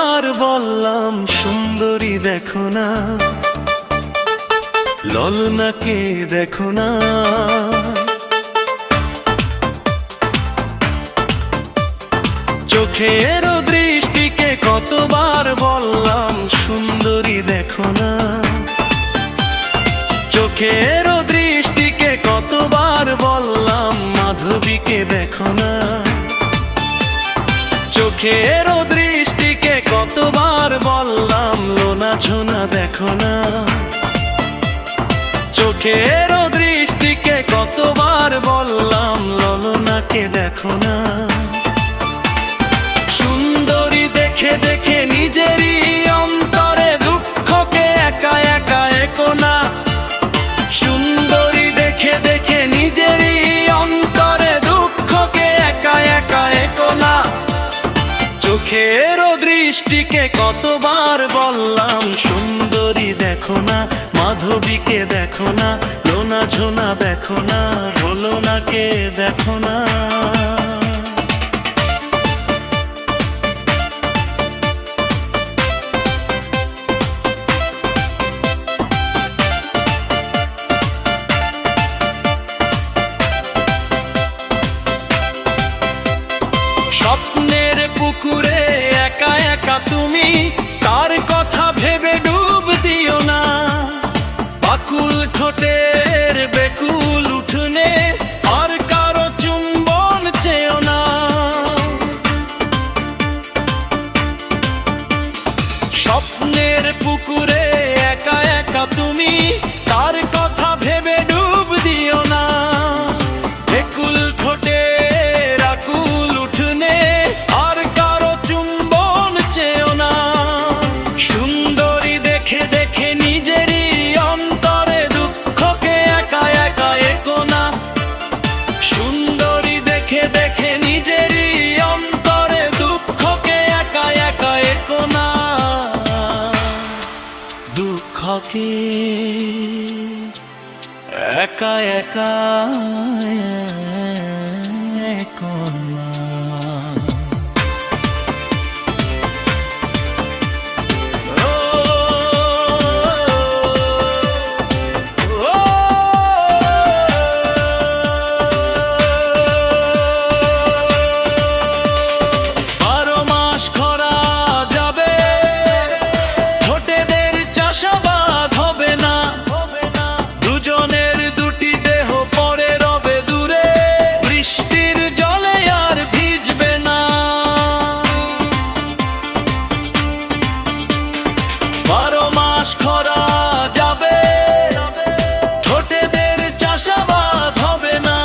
কতবার বললাম সুন্দরী দেখো না, ললনাকে দেখো না। চোখের দৃষ্টিকে কতবার বললাম সুন্দরী দেখো না, চোখের দৃষ্টিকে কতবার বললাম মাধবীকে দেখো না। চোখের দৃষ্টিকে কতবার বললাম লোনা ঝোনা দেখো না, চোখের দৃষ্টিকে কতবার বললাম ললনাকে দেখো না। সুন্দরী দেখে দেখে নিজেরই অন্তরে দুঃখকে একা একা একো না, সুন্দরী দেখে দেখে নিজেরই অন্তরে দুঃখকে একা একা একো না। চোখের দৃষ্টিকে কতবার বললাম সুন্দরী দেখো না, মাধবীকে দেখো না, লোনা ঝোনা দেখো না, ললনাকে দেখো না। স্বপ্নের পুকুরে একা একা তুমি, তার কথা ভেবে ডুব দিও না। আকুল ঠোঁটের বেকুল উঠনে আর কারো চুম্বন চেও না। স্বপ্নের পুকুরে একা একা তুমি, তার কথা ভেবে ডুব দিও না। বেকুল ঠোঁটের আকুল উঠনে আর কারো চুম্বন চেও না। সুন্দরী দেখে দেখে নিজেরই অন্তরে দুঃখকে একা একা একো না, সুন্দরী দেখে দেখে নিজেরই অন্তরে দুঃখকে একা একা একো না। দুঃখকে একা একা একো না। খরা যাবে, ঠোঁটেদের চাষাবাদ হবে না।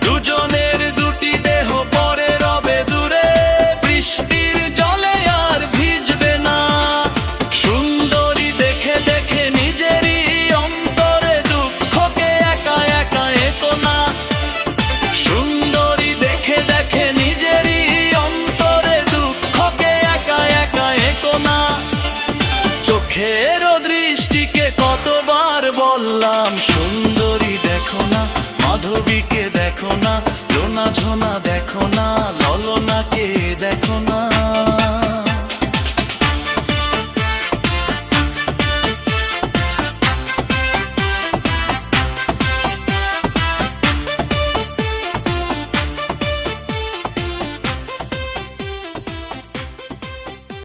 দুজনের দুটি দেহ পরে রবে দূরে, বৃষ্টির জলে আর ভিজবে না। সুন্দরী দেখে দেখে নিজেরই অন্তরে দুঃখকে একা একা একো না, সুন্দরী দেখে দেখে নিজেরই অন্তরে দুঃখকে একা একা একো না। চোখের দৃষ্টিকে কতবার বললাম সুন্দরী দেখো না, মাধবীকে দেখো না, লোনা ঝোনা দেখো না।